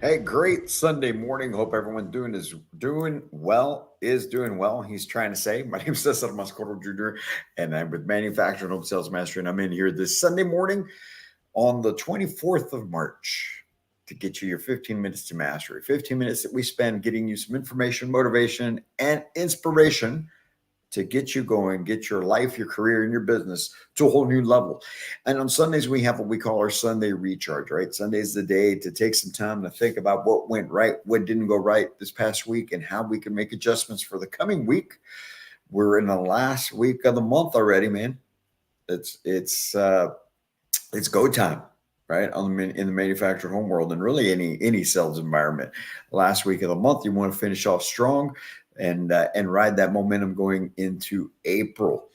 Hey, great Sunday morning. Hope everyone is doing well. He's trying to say. My name is Cesar Mascoro Jr., and I'm with Manufacturing Home Sales Master, and I'm in here this Sunday morning on the 24th of March to get you your 15 minutes to mastery. 15 minutes that we spend getting you some information, motivation, and inspiration to get you going, get your life, your career, and your business to a whole new level. And on Sundays, we have what we call our Sunday recharge, right? Sunday is the day to take some time to think about what went right, what didn't go right this past week, and how we can make adjustments for the coming week. We're in the last week of the month already, man. It's go time, right? In the manufactured home world, and really any sales environment. Last week of the month, you want to finish off strong and ride that momentum going into April.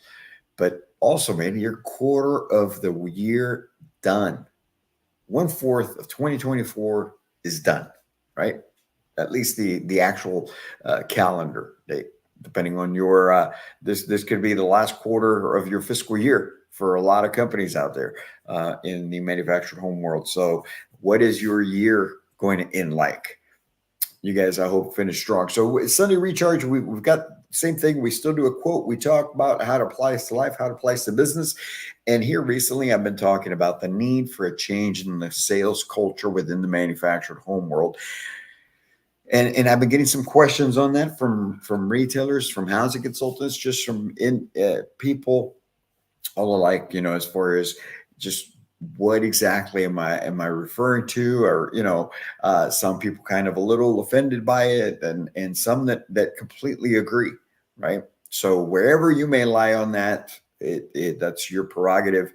But also, man, your quarter of the year done. 1/4 of 2024 is done, right? At least the actual calendar date, depending on your this could be the last quarter of your fiscal year for a lot of companies out there in the manufactured home world. So, what is your year going to end like? You guys, I hope, finish strong. So Sunday recharge, we've got same thing. We still do a quote. We talk about how to apply to life, how to apply to business. And here recently, I've been talking about the need for a change in the sales culture within the manufactured home world. And I've been getting some questions on that from retailers, from housing consultants, just from people all alike. As far as just what exactly am I referring to, or some people kind of a little offended by it, and some that completely agree, right? So wherever you may lie on that, that's your prerogative.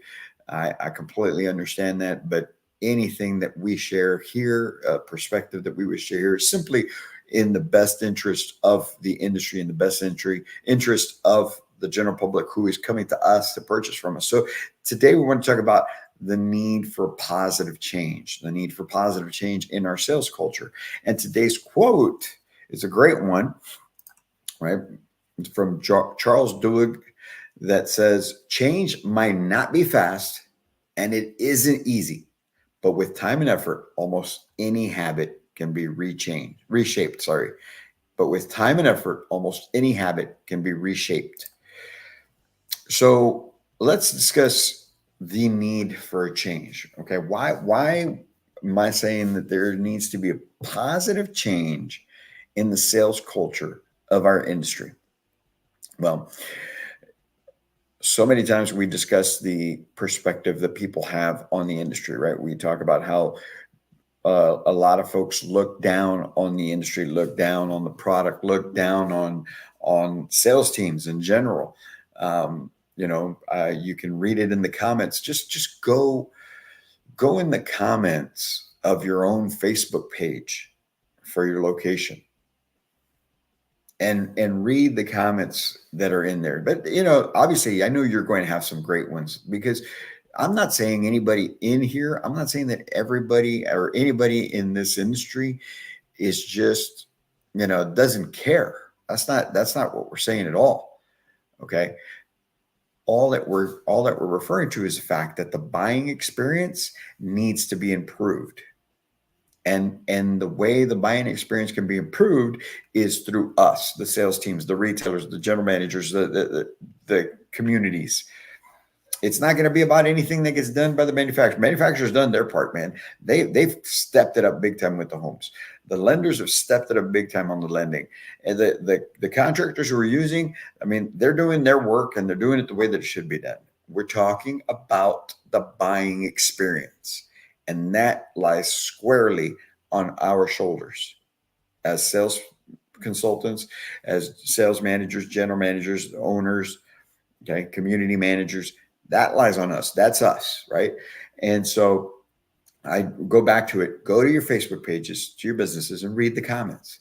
I completely understand that, but anything that we share here, perspective that we would share here, is simply in the best interest of the industry and the best interest of the general public who is coming to us to purchase from us. So today we want to talk about the need for positive change, the need for positive change in our sales culture. And today's quote is a great one, right? It's from Charles Duhigg that says, "Change might not be fast and it isn't easy, but with time and effort, almost any habit can be reshaped. Sorry. But with time and effort, almost any habit can be reshaped." So let's discuss the need for a change. Okay. Why am I saying that there needs to be a positive change in the sales culture of our industry? Well, so many times we discuss the perspective that people have on the industry, right? We talk about how a lot of folks look down on the industry, look down on the product, look down on sales teams in general. You can read it in the comments. Just go in the comments of your own Facebook page for your location and read the comments that are in there. But obviously, I know you're going to have some great ones, because I'm not saying anybody in here, I'm not saying that everybody or anybody in this industry is just, doesn't care. That's not what we're saying at all. Okay. All that we're referring to is the fact that the buying experience needs to be improved. And the way the buying experience can be improved is through us, the sales teams, the retailers, the general managers, the communities. It's not going to be about anything that gets done by the manufacturer. Manufacturer's done their part, man. They've stepped it up big time with the homes. The lenders have stepped it up big time on the lending. And the contractors who are using, I mean, they're doing their work and they're doing it the way that it should be done. We're talking about the buying experience. And that lies squarely on our shoulders as sales consultants, as sales managers, general managers, owners, okay, community managers. That lies on us. That's us, right? And so I go back to it. Go to your Facebook pages, to your businesses, and read the comments.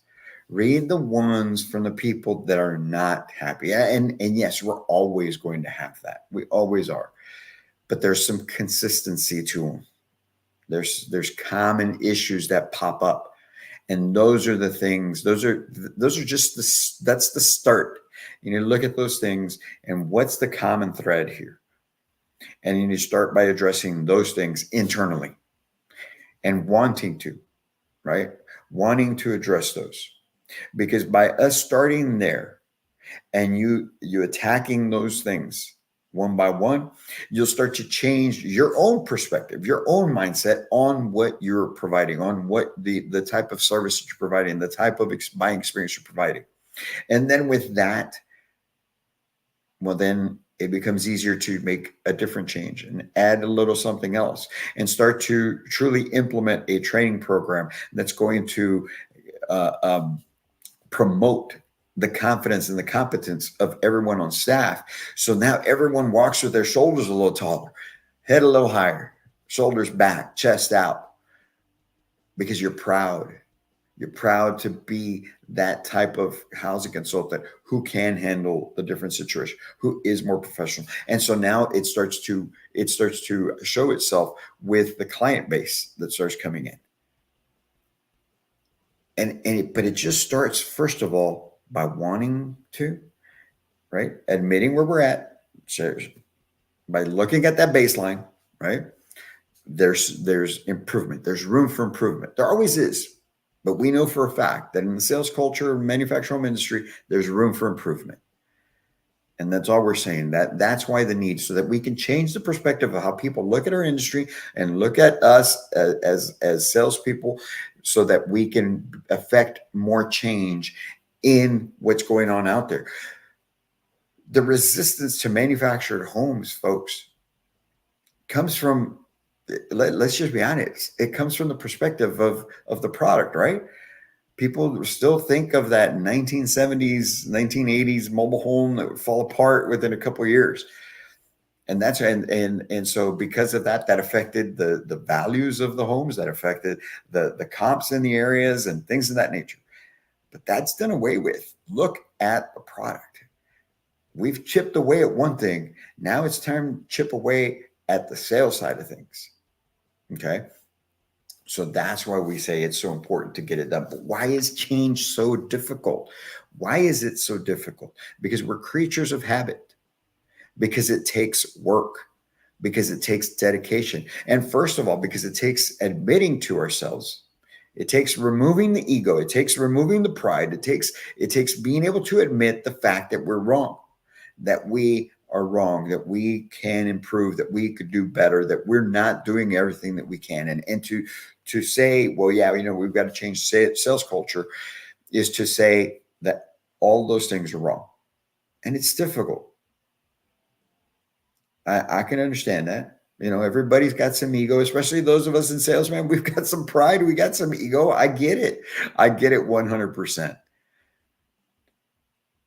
Read the ones from the people that are not happy. And yes, we're always going to have that. We always are. But there's some consistency to them. There's common issues that pop up. And those are the things, those are just that's the start. You need to look at those things and what's the common thread here? And you need to start by addressing those things internally and wanting to, right? wanting to address those. Because by us starting there and you attacking those things one by one, you'll start to change your own perspective, your own mindset on what you're providing, on what the type of service that you're providing, the type of buying experience you're providing. And then with that, well, then it becomes easier to make a different change and add a little something else and start to truly implement a training program that's going to promote the confidence and the competence of everyone on staff. So now everyone walks with their shoulders a little taller, head a little higher, shoulders back, chest out, because you're proud. You're proud to be that type of housing consultant who can handle the different situation, who is more professional. And so now it starts to show itself with the client base that starts coming in. But it just starts, first of all, by wanting to, right? Admitting where we're at, by looking at that baseline, right? There's improvement. There's room for improvement. There always is. But we know for a fact that in the sales culture, manufacturing home industry, there's room for improvement. And that's all we're saying. That's why the need, so that we can change the perspective of how people look at our industry and look at us as salespeople, so that we can affect more change in what's going on out there. The resistance to manufactured homes, folks, comes from, let's just be honest, it comes from the perspective of the product, right? People still think of that 1970s, 1980s mobile home that would fall apart within a couple of years. And that's and so because of that, that affected the values of the homes, that affected the comps in the areas and things of that nature. But that's done away with. Look at the product. We've chipped away at one thing. Now it's time to chip away at the sales side of things. Okay. So that's why we say it's so important to get it done. But why is change so difficult? Why is it so difficult? Because we're creatures of habit, because it takes work, because it takes dedication. And first of all, because it takes admitting to ourselves. It takes removing the ego. It takes removing the pride. It takes being able to admit the fact that we're wrong, that we are wrong, that we can improve, that we could do better, that we're not doing everything that we can. And to say, well, yeah, we've got to change sales culture, is to say that all those things are wrong. And it's difficult. I can understand that. Everybody's got some ego, especially those of us in sales, man. We've got some pride. We got some ego. I get it. I get it 100%.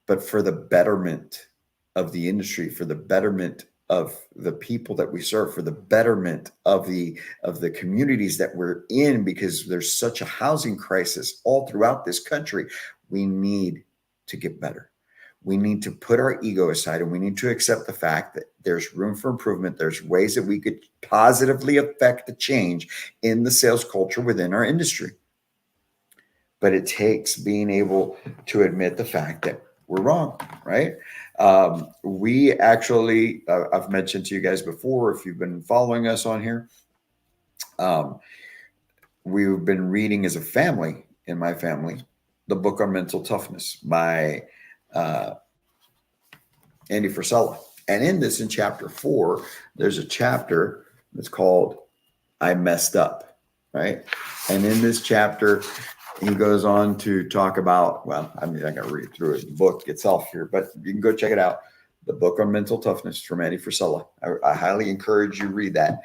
But for the betterment of the industry, for the betterment of the people that we serve, for the betterment of the communities that we're in, because there's such a housing crisis all throughout this country, we need to get better. We need to put our ego aside, and we need to accept the fact that there's room for improvement. There's ways that we could positively affect the change in the sales culture within our industry. But it takes being able to admit the fact that we're wrong, right? We actually, I've mentioned to you guys before, if you've been following us on here, we've been reading as a family, in my family, the book on mental toughness by Andy Frisella. And in this, in chapter 4, there's a chapter that's called I Messed Up, right? And in this chapter, he goes on to talk about, well, I got to read through the book itself here, but you can go check it out. The book on mental toughness from Andy Frisella. I highly encourage you read that.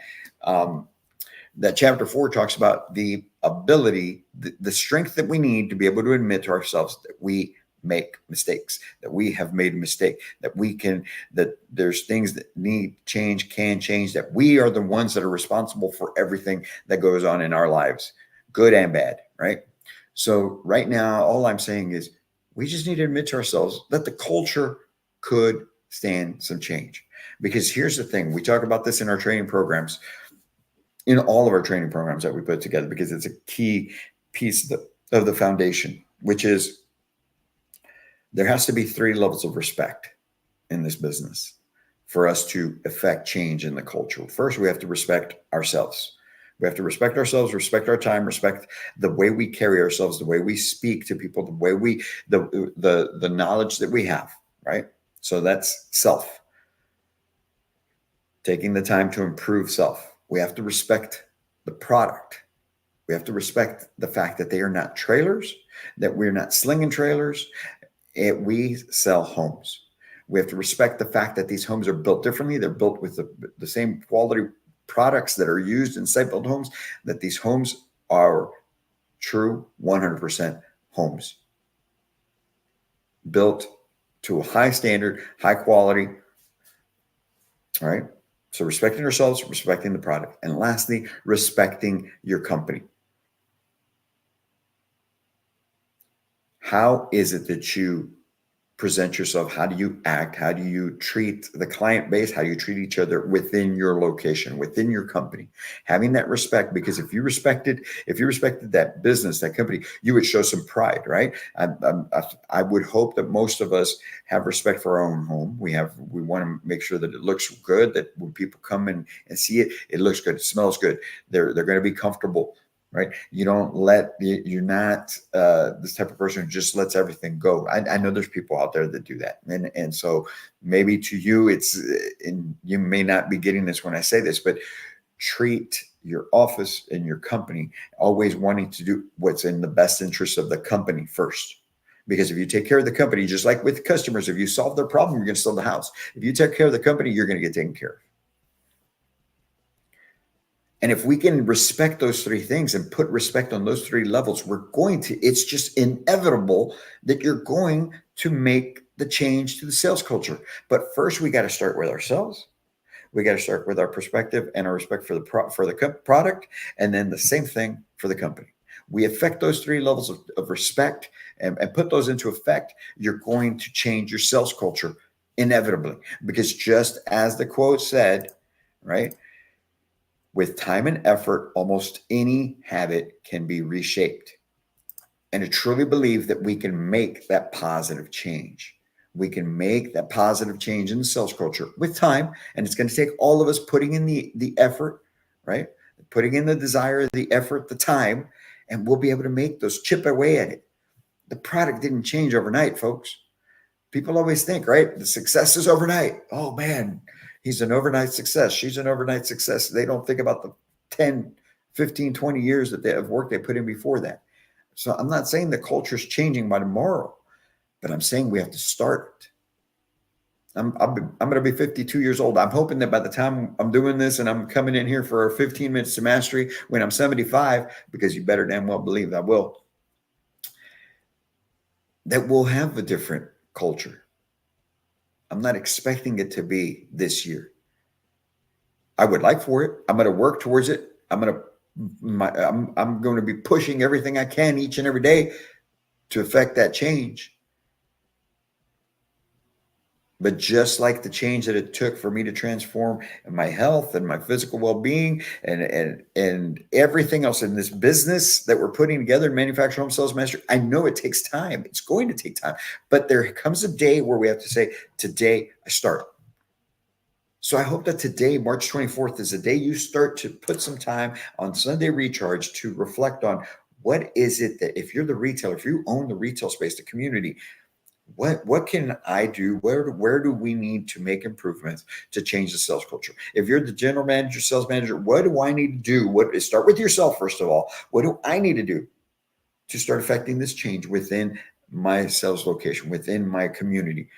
That chapter 4 talks about the ability, the strength that we need to be able to admit to ourselves that we make mistakes, that we have made a mistake, that there's things that need change, can change, that we are the ones that are responsible for everything that goes on in our lives, good and bad, right? So right now, all I'm saying is we just need to admit to ourselves that the culture could stand some change. Because here's the thing, we talk about this in our training programs, in all of our training programs that we put together, because it's a key piece of the foundation, which is there has to be 3 levels of respect in this business for us to affect change in the culture. First, we have to respect ourselves. We have to respect ourselves, respect our time, respect the way we carry ourselves, the way we speak to people, the way the knowledge that we have, right? So that's self. Taking the time to improve self. We have to respect the product. We have to respect the fact that they are not trailers, that we're not slinging trailers. We sell homes. We have to respect the fact that these homes are built differently. They're built with the same quality products that are used in site-built homes, that these homes are true 100% homes. Built to a high standard, high quality. All right. So respecting ourselves, respecting the product. And lastly, respecting your company. How is it that you present yourself? How do you act? How do you treat the client base? How do you treat each other within your location, within your company? Having that respect, because if you respected that business, that company, you would show some pride, right? I would hope that most of us have respect for our own home. We want to make sure that it looks good, that when people come in and see it, it looks good, it smells good. They're going to be comfortable. Right. You're not this type of person who just lets everything go. I know there's people out there that do that. And so maybe to you, and you may not be getting this when I say this, but treat your office and your company always wanting to do what's in the best interest of the company first. Because if you take care of the company, just like with customers, if you solve their problem, you're going to sell the house. If you take care of the company, you're going to get taken care of. And if we can respect those three things and put respect on those three levels, it's just inevitable that you're going to make the change to the sales culture. But first, we got to start with ourselves. We got to start with our perspective and our respect for the product. And then the same thing for the company. We affect those three levels of respect and put those into effect. You're going to change your sales culture inevitably, because just as the quote said, right? With time and effort, almost any habit can be reshaped. And I truly believe that we can make that positive change. We can make that positive change in the sales culture with time. And it's going to take all of us putting in the effort, right? Putting in the desire, the effort, the time, and we'll be able to make those, chip away at it. The product didn't change overnight, folks. People always think, right? The success is overnight. Oh, man. He's an overnight success. She's an overnight success. They don't think about the 10, 15, 20 years of work they put in before that. So I'm not saying the culture is changing by tomorrow, but I'm saying we have to start. I'm going to be 52 years old. I'm hoping that by the time I'm doing this and I'm coming in here for 15 minutes to mastery when I'm 75, because you better damn well believe I will, that we'll have a different culture. I'm not expecting it to be this year. I would like for it. I'm going to work towards it. I'm going to be pushing everything I can each and every day to affect that change. But just like the change that it took for me to transform my health and my physical well-being and everything else in this business that we're putting together, Manufactured Home Sales Mastery, I know it takes time. It's going to take time. But there comes a day where we have to say, today I start. So I hope that today, March 24th, is the day you start to put some time on Sunday Recharge to reflect on what is it that, if you're the retailer, if you own the retail space, the community, what can I do? Where do we need to make improvements to change the sales culture? If you're the general manager, sales manager, what do I need to do? Start with yourself, first of all. What do I need to do to start affecting this change within my sales location, within my community?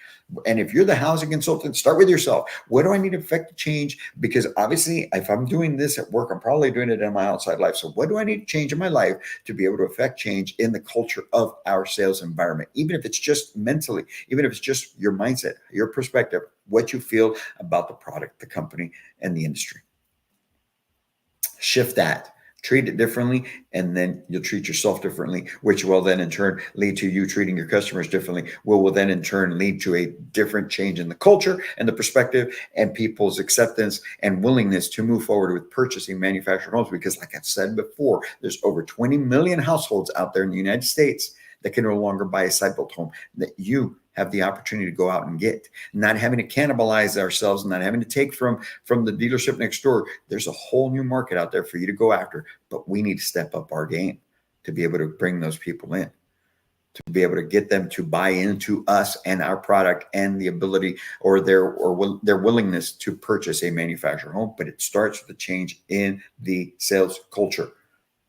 And if you're the housing consultant, start with yourself. What do I need to affect the change? Because obviously, if I'm doing this at work, I'm probably doing it in my outside life. So what do I need to change in my life to be able to affect change in the culture of our sales environment? Even if it's just mentally, even if it's just your mindset, your perspective, what you feel about the product, the company, and the industry. Shift that. Treat it differently, and then you'll treat yourself differently, which will then in turn lead to you treating your customers differently, will then in turn lead to a different change in the culture and the perspective and people's acceptance and willingness to move forward with purchasing manufactured homes. Because like I've said before, there's over 20 million households out there in the United States that can no longer buy a site-built home that you have the opportunity to go out and get, not having to cannibalize ourselves, not having to take from the dealership next door. There's a whole new market out there for you to go after, but we need to step up our game to be able to bring those people in, to be able to get them to buy into us and our product and the ability or their willingness to purchase a manufactured home. But it starts with a change in the sales culture.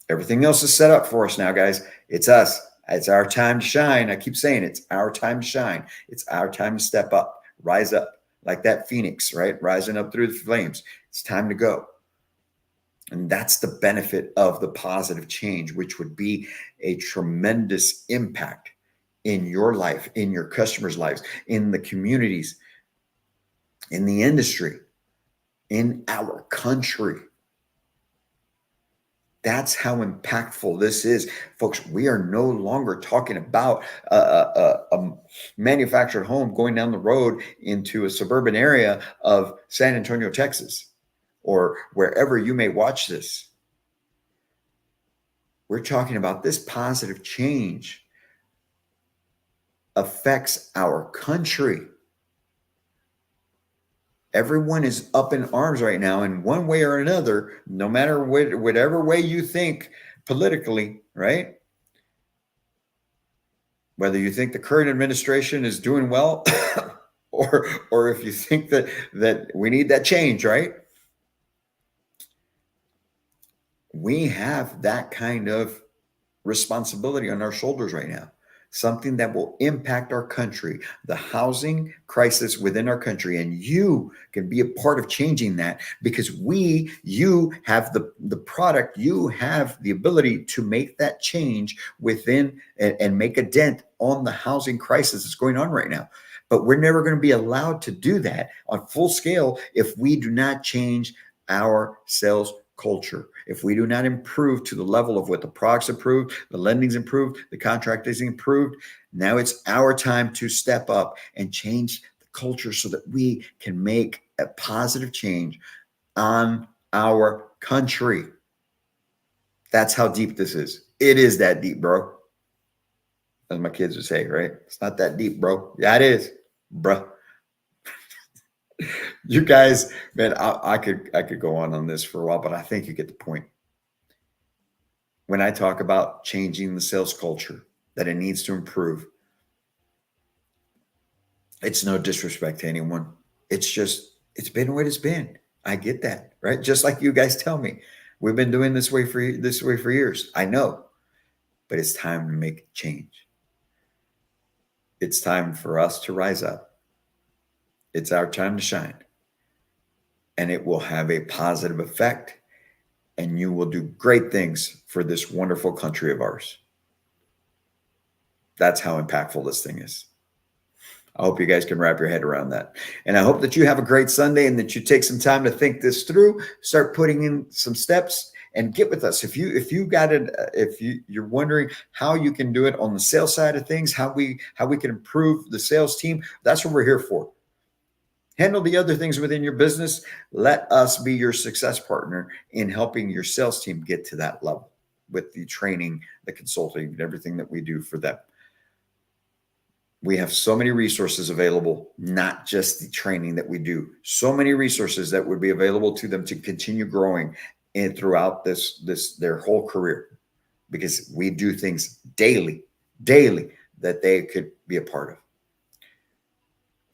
Everything else is set up for us now, guys. It's us. It's our time to shine. I keep saying it's our time to shine. It's our time to step up, rise up like that phoenix, right? Rising up through the flames. It's time to go. And that's the benefit of the positive change, which would be a tremendous impact in your life, in your customers' lives, in the communities, in the industry, in our country. That's how impactful this is. Folks, we are no longer talking about a manufactured home going down the road into a suburban area of San Antonio, Texas, or wherever you may watch this. We're talking about this positive change affects our country. Everyone is up in arms right now in one way or another, no matter whatever way you think politically, right? Whether you think the current administration is doing well or if you think that we need that change, right? We have that kind of responsibility on our shoulders right now. Something that will impact our country, the housing crisis within our country. And you can be a part of changing that because you have the product, you have the ability to make that change within and make a dent on the housing crisis that's going on right now. But we're never going to be allowed to do that on full scale if we do not change our sales culture. If we do not improve to the level of what the product's improved, the lending's improved, the contract is improved, now it's our time to step up and change the culture so that we can make a positive change on our country. That's how deep this is. It is that deep, bro. As my kids would say, right? It's not that deep, bro. Yeah, it is, bro. You guys, man, I could go on this for a while, but I think you get the point. When I talk about changing the sales culture, that it needs to improve, it's no disrespect to anyone. It's been what it's been. I get that, right? Just like you guys tell me, we've been doing this way for years. I know, but it's time to make a change. It's time for us to rise up. It's our time to shine. And it will have a positive effect. And you will do great things for this wonderful country of ours. That's how impactful this thing is. I hope you guys can wrap your head around that. And I hope that you have a great Sunday and that you take some time to think this through, start putting in some steps and get with us. If you're wondering how you can do it on the sales side of things, how we can improve the sales team, that's what we're here for. Handle the other things within your business. Let us be your success partner in helping your sales team get to that level with the training, the consulting, and everything that we do for them. We have so many resources available, not just the training that we do. So many resources that would be available to them to continue growing and throughout their whole career, because we do things daily that they could be a part of.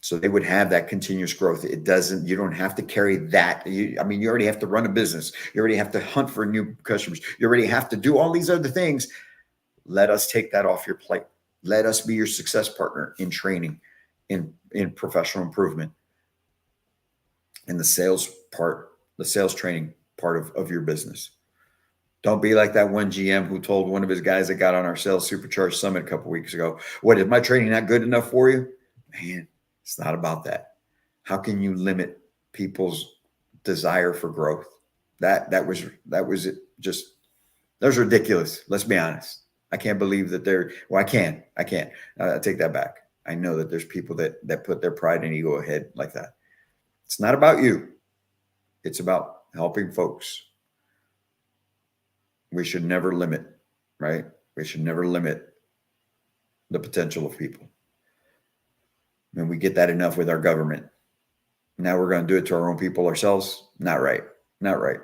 So they would have that continuous growth. You don't have to carry that. You already have to run a business. You already have to hunt for new customers. You already have to do all these other things. Let us take that off your plate. Let us be your success partner in training, in professional improvement, in the sales training part of your business. Don't be like that one GM who told one of his guys that got on our Sales Supercharged Summit a couple of weeks ago, "What, is my training not good enough for you?" Man, it's not about that. How can you limit people's desire for growth? That was ridiculous. Let's be honest. I can't believe that I can't. I take that back. I know that there's people that put their pride and ego ahead like that. It's not about you. It's about helping folks. We should never limit, right? We should never limit the potential of people. And we get that enough with our government. Now we're going to do it to our own people ourselves. Not right. Not right.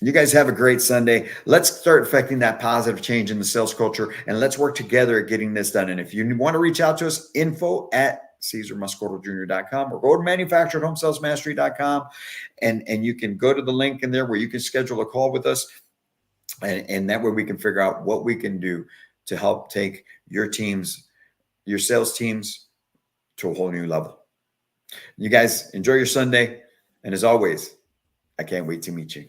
You guys have a great Sunday. Let's start affecting that positive change in the sales culture, and let's work together at getting this done. And if you want to reach out to us, info@CesarMoscotojr.com, or go to manufacturedhomesalesmastery.com, and you can go to the link in there where you can schedule a call with us. And that way we can figure out what we can do to help take your teams, your sales teams, to a whole new level. You guys enjoy your Sunday. And as always, I can't wait to meet you.